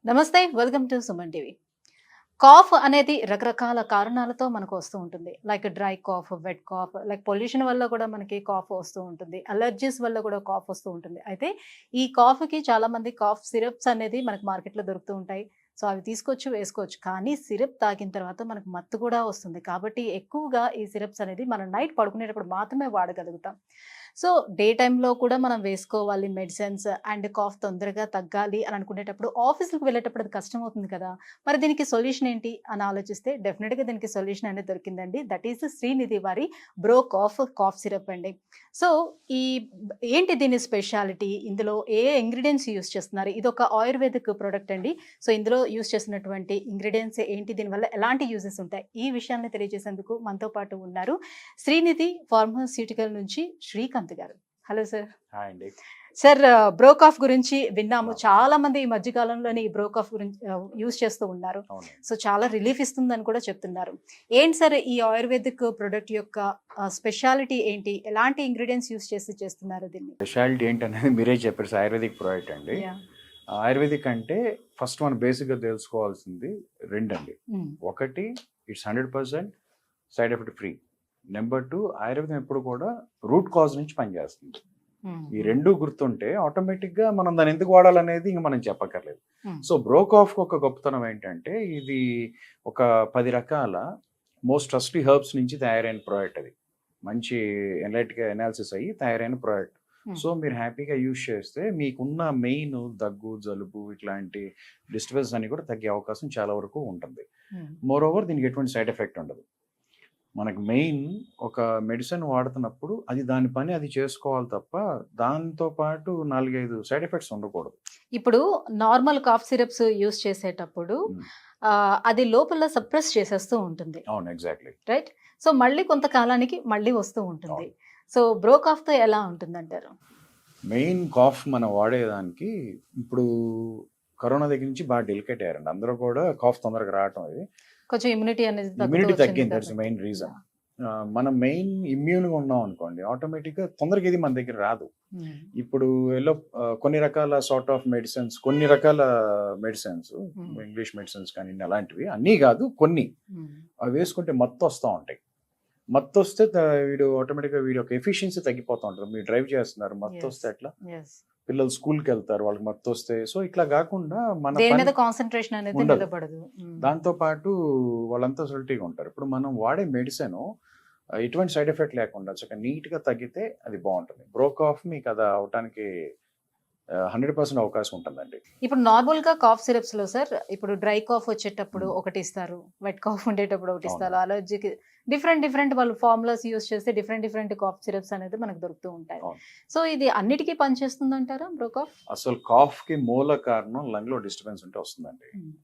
నమస్తే. Welcome to Suman TV. Cough అనేది రకరకాల కారణాలతో మనకు వస్తూ ఉంటుంది. Like dry cough, wet cough, like pollution వల్ల కూడా మనకి కాఫ్ వస్తూ ఉంటుంది. అలర్జీస్ వల్ల కూడా కాఫ్ వస్తూ ఉంటుంది. అయితే ఈ కాఫ్‌కి చాలామంది కాఫ్ సిరప్స్ అనేది మనకు మార్కెట్‌లో దొరుకుతూ ఉంటాయి. సో, అవి తీసుకొచ్చి వేసుకోవచ్చు. కానీ సిరప్ తాగిన తర్వాత మనకు మత్తు కూడా వస్తుంది. కాబట్టి ఎక్కువగా ఈ సిరప్స్ అనేది మనం నైట్ పడుకునేటప్పుడు మాత్రమే వాడగలుగుతాం. సో, డే టైమ్‌లో కూడా మనం వేసుకోవాలి మెడిసిన్స్ అండ్ కాఫ్ తొందరగా తగ్గాలి అని అనుకునేటప్పుడు ఆఫీస్‌కి వెళ్ళేటప్పుడు అది కష్టమవుతుంది కదా! మరి దీనికి సొల్యూషన్ ఏంటి అని ఆలోచిస్తే డెఫినిట్‌గా దీనికి సొల్యూషన్ అనేది దొరికిందండి. దట్ ఈస్ శ్రీనిధి వారి బ్రో కాఫ్ సిరప్ అండి. సో, ఈ ఏంటి దీని స్పెషాలిటీ? ఇందులో ఏ ఇంగ్రీడియెంట్స్ యూజ్ చేస్తున్నారు? ఇదొక ఆయుర్వేదిక్ ప్రొడక్ట్ అండి. సో, ఇందులో యూజ్ చేస్తున్నటువంటి ఇంగ్రీడియెంట్స్ ఏంటి? దీనివల్ల ఎలాంటి యూజెస్ ఉంటాయి? ఈ విషయాన్ని తెలియజేసేందుకు మనతో పాటు ఉన్నారు శ్రీనిధి ఫార్మాస్యూటికల్ నుంచి శ్రీకాంత్ గారు. Hello sir. హాయ్ అండి. సార్, బ్రోకాఫ్ గురించి విన్నాము. అవును. చాలా మంది ఈ మధ్య కాలంలోనే ఈ బ్రోకాఫ్ గురించి యూజ్ చేస్తూ ఉన్నారు. అవును. సో, చాలా రిలీఫ్ ఇస్తుందని కూడా చెప్తున్నారు. ఏంటి సార్ ఈ ఆయుర్వేదిక్ ప్రొడక్ట్ యొక్క స్పెషాలిటీ ఏంటి? ఎలాంటి ఇంగ్రీడియెంట్స్ యూజ్ చేసి చేస్తున్నారు దీన్ని? స్పెషాలిటీ ఏంటనేది మీరే చెప్పారు. ఆయుర్వేదిక్ ప్రోడక్ట్ అండి. యాహ్! ఆయుర్వేదిక్ అంటే ఫస్ట్ మనం బేసిక్‌గా తెలుసుకోవాల్సింది 2 అండి. హ్మ్. ఒకటి it's 100% side effect free. Number 2 ఆయుర్వేదం ఎప్పుడు కూడా రూట్ కాజ్ నుంచి పనిచేస్తుంది. హ్మ్. ఈ 2 గుర్తుంటే ఆటోమేటిక్‌గా మనం దాన్ని ఎందుకు వాడాలనేది ఇంక మనం చెప్పక్కర్లేదు. హ్మ్. సో, బ్రోకాఫ్‌కి ఒక గొప్పతనం ఏంటంటే ఇది ఒక 10 రకాల మోస్ట్ ట్రస్టీ హెర్బ్స్ నుంచి తయారైన ప్రోడక్ట్ అది. మంచి అనాలిసిస్ అయ్యి తయారైన ప్రోడక్ట్. హ్మ్. సో, మీరు హ్యాపీగా యూజ్ చేస్తే మీకున్న మెయిన్ దగ్గు, జలుబు ఇట్లాంటి డిస్టర్బెన్స్ అన్ని కూడా తగ్గే అవకాశం చాలా వరకు ఉంటుంది. హ్మ్. మోరోవర్ దీనికి ఎటువంటి సైడ్ ఎఫెక్ట్ ఉండదు. మనకు మెయిన్ ఒక మెడిసిన్ వాడుతున్నప్పుడు అది దాని పని అది చేసుకోవాలి తప్ప దాంతో పాటు 4, 5 సైడ్ ఎఫెక్ట్స్ ఉండకూడదు. ఇప్పుడు నార్మల్ కాఫ్ సిరప్స్ యూజ్ చేసేటప్పుడు హ్మ్. అది లోపల సప్రెస్ చేసేస్తూ ఉంటుంది. అవును. ఎగ్జాక్ట్‌లీ. రైట్? సో, మళ్ళీ కొంతకాలానికి మళ్ళీ వస్తూ ఉంటుంది. అవును. సో, బ్రోకాఫ్‌తో ఎలా ఉంటుందంటారు? మెయిన్ కాఫ్ మనం వాడేదానికి ఇప్పుడు కరోనా దగ్గర నుంచి బాగా డెలికేట్ అయ్యారండి. అందరూ కూడా కాఫ్ తొందరగా రావటం అది. కొంచెం ఇమ్యూనిటీ అనేది తగ్గుతూ ఇమ్యూనిటీ వచ్చింది తగ్గింది. దట్స్ కాబట్టి. Main reason. యాహ్! మనం మెయిన్ ఇమ్యూన్‌గా ఉన్నాం అనుకోండి ఆటోమేటిక్‌గా తొందరగా ఇది మన దగ్గర రాదు. హ్మ్. ఇప్పుడు కొన్ని రకాల సార్ట్ ఆఫ్ మెడిసిన్స్, కొన్ని రకాల మెడిసిన్స్ హ్మ్. ఇంగ్లీష్ మెడిసిన్స్ కానియండి అలాంటివి అన్నీ కాదు కొన్ని. హ్మ్. అవి వేసుకుంటే మత్తొస్తా ఉంటాయి. మత్తొస్తే వీడు ఆటోమేటిక్‌గా వీడి యొక్క ఎఫిషియన్సీ తగ్గిపోతా ఉంటది. మీరు డ్రైవ్ చేస్తున్నారు యెస్. మత్తొస్తే ఎట్లా? యెస్. పిల్లలు స్కూల్‌కెళ్తారు. వాళ్ళకి మత్తొస్తే సో, ఇట్లా గాకుండా మన దేని పని మీద కాన్సంట్రేషన్ అనేది ఉండదు. నిలబడదు. హ్మ్. దాంతో పాటు వాళ్ళంతా సొల్టీగా ఉంటారు. ఇప్పుడు మనం వాడే మెడిసిను ఎటువంటి సైడ్ ఎఫెక్ట్ లేకుండా చక్కగా నీట్‌గా తగ్గితే అది బావుంటుంది. బ్రోకాఫ్ మీకు అది అవ్వటానికి 100% అవకాశం ఉంటుందండి. ఇప్పుడు నార్మల్‌గా కాఫ్ సిరప్స్‌లో సార్, ఇప్పుడు డ్రై కాఫ్ వచ్చేటప్పుడు హ్మ్. ఒకటిస్తారు. వెట్ కాఫ్ ఉండేటప్పుడు ఒకటిస్తారు. అవునండి. అలర్జీకి డిఫరెంట్ వాళ్ళు ఫార్ములాస్ యూజ్ చేస్తే డిఫరెంట్ కాఫ్ సిరప్స్ అనేది మనకు దొరుకుతూ ఉంటాయి. అవును. సో, ఇది అన్నిటికి పనిచేస్తుందంటారా బ్రోకాఫ్? అసలు కాఫ్‌కి మూల కారణం లంగ్‌లో డిస్టర్బెన్స్ ఉంటే వస్తుందండి. హ్మ్.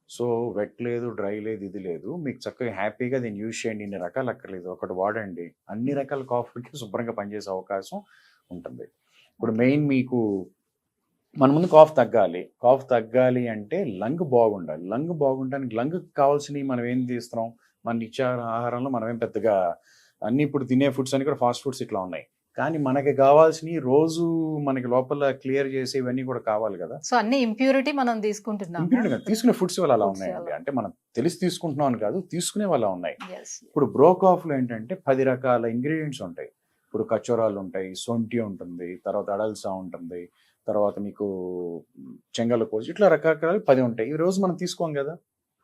సో, వెట్ లేదు, డ్రై లేదు, ఇది లేదు. మీకు చక్కగా హ్యాపీగా దీన్ని యూజ్ చేయండి. ఇన్ని రకాలు అక్కర్లేదు. ఒకటి వాడండి. అన్ని హ్మ్. రకాల కాఫ్‌లకి శుభ్రంగా పనిచేసే అవకాశం ఉంటుంది. ఇప్పుడు ఓకే. మెయిన్ మీకు మన ముందు కాఫ్ తగ్గాలి. కాఫ్ తగ్గాలి అంటే లంగ్ బాగుండాలి. లంగ్ బాగుండడానికి లంగ్‌కి కావాల్సినయి మనం ఏం తీస్తున్నాం? మన నిత్య ఆహారంలో మనమేం పెద్దగా అన్నీ ఇప్పుడు తినే ఫుడ్స్ అన్నీ కూడా ఫాస్ట్ ఫుడ్స్ ఇట్లా ఉన్నాయి. కానీ మనకి కావాల్సినయి రోజు మనకి లోపల క్లియర్ చేసేవన్నీ కూడా కావాలి గదా! సో, అన్ని ఇంప్యూరిటీ మనం తీసుకుంటున్నాము ఇంప్యూరిటీ కాదు. ఇప్పుడు. తీసుకునే ఫుడ్స్ వల్ల అలా ఫుడ్స్ ఉన్నాయండి. అలా. అంటే మనం తెలిసి తీసుకుంటున్నాం అని కాదు. తీసుకునేవి అలా ఉన్నాయి. యెస్. ఇప్పుడు బ్రో కాఫ్‌లో ఏంటంటే 10 రకాల ఇంగ్రీడియెంట్స్ ఉంటాయి. ఇప్పుడు ఖర్జూరాలుంటాయి, సొంఠి ఉంటుంది, తర్వాత అడల్సా ఉంటుంది, తర్వాత మీకు చెంగలకోస్ ఇట్లా రకరకాలు 10 ఉంటాయి. ఈ రోజు మనం తీసుకోం గదా!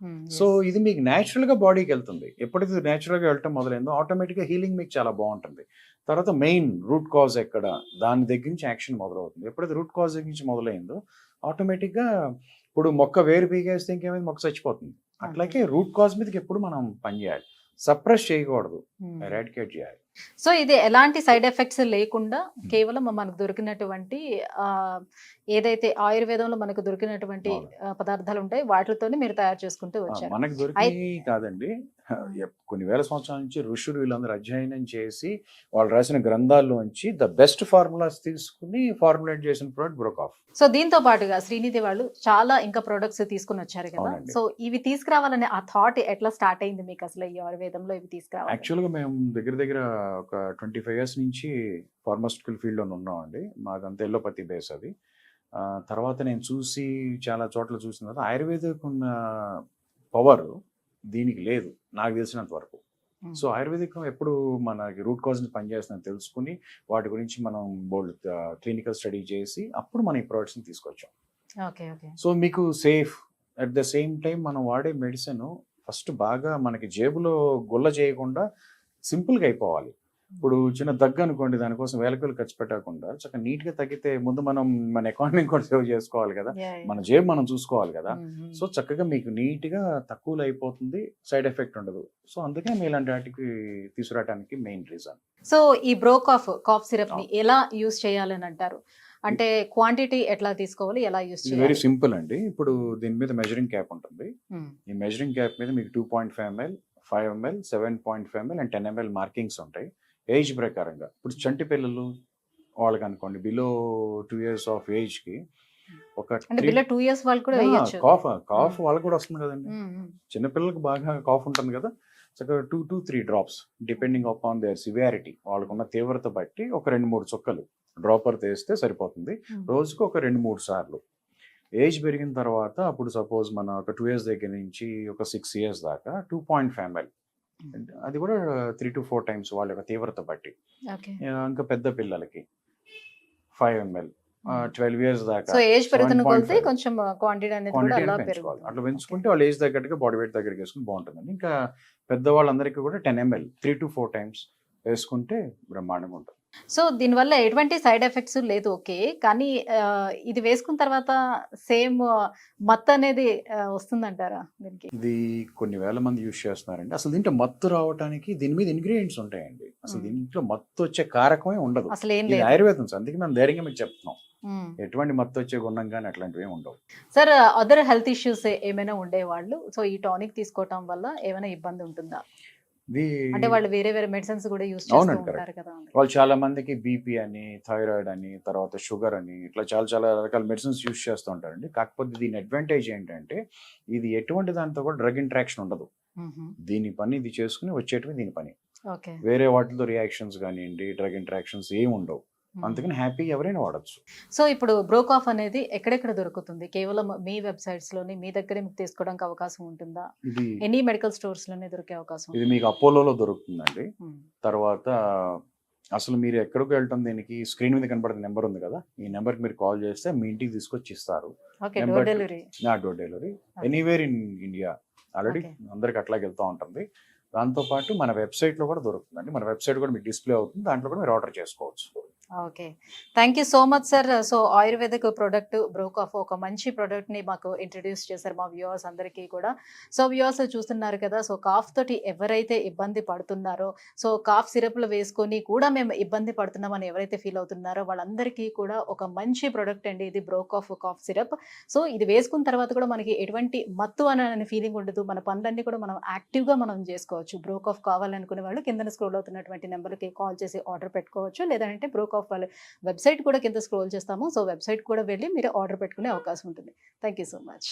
హ్మ్. So, yes. ఇది మీకు నేచురల్‌గా బాడీకెళ్తుంది. ఎప్పుడైతే ఇది నేచురల్‌గా వెళ్ళటం మొదలైందో ఆటోమేటిక్‌గా హీలింగ్ మీకు చాలా బావుంటుంది. తర్వాత మెయిన్ రూట్ కాజ్ ఎక్కడ? దాని దగ్గర నుంచి యాక్షన్ మొదలవుతుంది. ఎప్పుడైతే రూట్ కాజ్ దగ్గర నుంచి మొదలైందో ఆటోమేటిక్‌గా ఇప్పుడు మొక్క వేరు పీకేస్తే ఇంకేమైంది మొక్క చచ్చిపోతుంది. అంతే. అట్లాగే రూట్ కాజ్ మీదకి ఎప్పుడు మనం పని జేయాలి. సప్రెస్ చేయకూడదు. హ్మ్. ఎరాడికేట్ జేయాలి. సో, ఇది ఎలాంటి సైడ్ ఎఫెక్ట్స్ లేకుండా హ్మ్. కేవలం మనకు దొరికినటువంటి ఆహ్, ఏదైతే ఆయుర్వేదంలో మనకు దొరికినటువంటి అవును. పదార్థాలుంటాయి వాటిలతోని మీరు తయారు చేసుకుంటూ వచ్చారు. మనకు అయి దొరికినయి కాదండి. హ్మ్. కొన్ని వేల సంవత్సరాల నుంచి ఋషులు వీళ్ళందరూ అధ్యయనం చేసి, వాళ్ళు రాసిన గ్రంథాల్లోంచి ద బెస్ట్ ఫార్ములాస్ తీసుకొని ఫార్ములేట్ చేసిన ప్రొడక్ట్ బ్రోకాఫ్. సో, దీంతో పాటుగా శ్రీనిధి వాళ్ళు చాలా ఇంకా ప్రొడక్ట్స్ తీసుకొనొచ్చారు కదా! అవునండి. సో, ఇవి తీసుకురావాలనే ఆ థాట్ ఎట్లా స్టార్ట్ అయింది మీకసలు ఈ ఆయుర్వేదంలో ఇవి తీసుకురావాలని? యాక్చువల్‌గా మేము దగ్గర దగ్గర ఒక 25 ఇయర్స్ నుంచి ఫార్మాస్యూటికల్ ఫీల్డ్‌లోనే ఉన్నామండి. మాదంతా ఎల్లోపతి బేస్ అది. తర్వాత నేను చూసి చాలా చోట్ల చూసిన తర్వాత ఆయుర్వేదిక్ ఉన్న పవర్ దీనికి లేదు నాకు తెలిసినంత వరకు. సో ఆయుర్వేదిక్ ఎప్పుడు మనకి రూట్ కాజ్ని పనిచేస్తుందని తెలుసుకుని వాటి గురించి మనం బోల్డ్ క్లినికల్ స్టడీ చేసి అప్పుడు మనం ఈ ప్రోడక్ట్స్ని తీసుకొచ్చాం. ఓకే. ఓకే. సో మీకు safe at the same time మనం వాడే మెడిసిన్ ఫస్ట్ బాగా మనకి జేబులో గుల్ల చేయకుండా సింపుల్గా అయిపోవాలి. ఇప్పుడు చిన్న దగ్గు అనుకోండి, దానికోసం వేల వేలు ఖర్చు పెట్టకుండా చక్కగా నీట్గా తగ్గితే ముందు మనం మన ఎకానమీ కూడా సేవ్ చేసుకోవాలి కదా, మన జేబు మనం చూసుకోవాలి కదా. సో చక్కగా మీకు నీట్గా తక్కువలో అయిపోతుంది, సైడ్ ఎఫెక్ట్ ఉండదు. సో అందుకే మేము ఇలాంటి వాటికి తీసుకురావడానికి మెయిన్ రీజన్. సో ఈ బ్రో కాఫ్ సిరప్ ని ఎలా యూస్ చేయాలని అంటారు? అంటే క్వాంటిటీ ఎట్లా తీసుకోవాలి, ఎలా యూస్ ఇది చేయాలి? వెరీ సింపుల్ అండి. ఇప్పుడు దీని మీద మెజరింగ్ క్యాప్ ఉంటుంది. ఈ మెజరింగ్ క్యాప్ మీద మీకు 2.5 ml, 5 ml, 7.5 ml and 10 ml markings ఉంటాయి ఏజ్ ప్రకారంగా. ఇప్పుడు చంటి పిల్లలు వాళ్ళకి అనుకోండి, బిలో 2 years ఆఫ్ ఏజ్ కి ఒక అంటే బిలో 2 years వాళ్ళు కూడా వేయొచ్చు. కాఫ్ వాళ్ళకి కూడా వస్తుంది కదండి. చిన్నపిల్లలకు బాగా కాఫ్ ఉంటుంది కదా, చక్కగా 2 to 3 drops depending upon there severity, వాళ్ళకున్న తీవ్రత బట్టి ఒక 2-3 చుక్కలు డ్రాపర్ వేస్తే సరిపోతుంది. రోజుకు ఒక 2-3 సార్లు. ఏజ్ పెరిగిన తర్వాత అప్పుడు సపోజ్ మన ఒక 2 years దగ్గర నుంచి ఒక 6 years దాకా 2.5 ml, అది కూడా 3 to 4 times వాళ్ళ యొక్క తీవ్రత బట్టి. ఇంకా పెద్ద పిల్లలకి 5 ml, 12 years దాకా. సో ఏజ్ పెరుగుతున్న కొద్దీ కొంచెం క్వాంటిటీ అనేది కూడా అలా పెంచుకోవాలి. అట్లా పెంచుకుంటే వాళ్ళు ఏజ్ తగ్గట్టుగా బాడీ వెయిట్ దగ్గరికి వేసుకుని బాగుంటుందండి. ఇంకా పెద్దవాళ్ళందరికీ కూడా 10 ml 3 to 4 times వేసుకుంటే బ్రహ్మాండంగా ఉంటుంది. సో దీనివల్ల ఎటువంటి సైడ్ ఎఫెక్ట్స్ లేదు, ఓకే. కానీ ఇది వేసుకున్న తర్వాత సేమ్ మత్తు అనేది వస్తుందంటారా దీనికి? ఇది కొన్ని వేల మంది యూజ్ చేస్తున్నారండి. అసలు దీంట్లో మత్తు రావడానికి దీని మీద ఇంగ్రీడియంట్స్ ఉంటాయండి. అసలు దీంట్లో మత్తు వచ్చే కారకమే ఉండదు. అసలు ఏం ఇది లేదు. ఆయుర్వేదం, అందుకే మేము ధైర్యంగా మీకు చెప్తున్నాం. ఎటువంటి మత్తు వచ్చే గుణం కానీ అట్లాంటివి ఉండవు. సార్ అదర్ హెల్త్ ఇష్యూస్ ఏమైనా ఉండేవాళ్ళు సో ఈ టానిక్ తీసుకోవటం వల్ల ఏమైనా ఇబ్బంది ఉంటుందా? అంటే వాళ్ళు వేరే వేరే మెడిసిన్స్ కూడా యూజ్ చేస్తూ ఉంటారు కదా. వాళ్ళు చాలా మందికి బీపీ అని, థైరాయిడ్ అని, తర్వాత షుగర్ అని, ఇట్లా చాలా చాలా రకాల మెడిసిన్స్ యూజ్ చేస్తూ ఉంటారండి. కాకపోతే దీని అడ్వాంటేజ్ ఏంటంటే ఇది ఎటువంటి దాంతో కూడా డ్రగ్ ఇంట్రాక్షన్ ఉండదు. దీని పని ఇది చేసుకుని వచ్చేటివి దీని పని. వేరే వాటితో రియాక్షన్స్ కానివ్వండి, డ్రగ్ ఇంట్రాక్షన్స్ ఏమి ఉండవు. అందుకని హ్యాపీ ఎవరైనా వాడచ్చు. సో ఇప్పుడు బ్రోకాఫ్ అనేది ఎక్కడెక్కడ దొరుకుతుంది? కేవలం మీ వెబ్సైట్స్ లోని మీ దగ్గరే మీకు తీసుకోవడానికి అవకాశం ఉంటుందా? ఇది ఎనీ మెడికల్ స్టోర్స్ లోనే దొరికే అవకాశం? ఇది మీకు అపోలోలో దొరుకుతుందండి. తర్వాత అసలు మీరు ఎక్కడికి వెళ్ళటం, దీనికి స్క్రీన్ మీద కనబడుతున్న నెంబర్ ఉంది కదా, ఈ నెంబర్కి మీరు కాల్ చేస్తే మీ ఇంటికి తీసుకొచ్చి ఇస్తారు. Door delivery anywhere in India. Already అందరికి అట్లాగే వెళ్తూ ఉంటుంది. దాంతోపాటు మన వెబ్సైట్లో కూడా దొరుకుతుందండి. మన వెబ్సైట్ కూడా మీకు డిస్ప్లే అవుతుంది, దాంట్లో కూడా మీరు ఆర్డర్ చేసుకోవచ్చు. Okay, thank you so much sir. So Ayurvedic product బ్రోకాఫ్ ఒక మంచి ప్రోడక్ట్ని మాకు ఇంట్రడ్యూస్ చేశారు మా వ్యూవర్స్ అందరికీ కూడా. సో వ్యూవర్స్ చూస్తున్నారు కదా, సో కాఫ్ తోటి ఎవరైతే ఇబ్బంది పడుతున్నారో, సో కాఫ్ సిరప్లు వేసుకొని కూడా మేము ఇబ్బంది పడుతున్నామని ఎవరైతే ఫీల్ అవుతున్నారో వాళ్ళందరికీ కూడా ఒక మంచి ప్రోడక్ట్ అండి ఇది బ్రోకాఫ్ కాఫ్ సిరప్. సో ఇది వేసుకున్న తర్వాత కూడా మనకి ఎటువంటి మత్తు అనే ఫీలింగ్ ఉండదు, మన పనులన్నీ కూడా మనం యాక్టివ్గా మనం చేసుకోవచ్చు. బ్రోకాఫ్ కావాలనుకునే వాళ్ళు కింద స్క్రోల్ అవుతున్నటువంటి నెంబర్కి కాల్ చేసి ఆర్డర్ పెట్టుకోవచ్చు, లేదంటే బ్రోకాఫ్ వాళ్ళ వెబ్సైట్ కూడా కింద స్క్రోల్ చేస్తాము. సో వెబ్సైట్ కూడా వెళ్ళి మీరు ఆర్డర్ పెట్టుకునే అవకాశం ఉంటుంది. Thank you so much.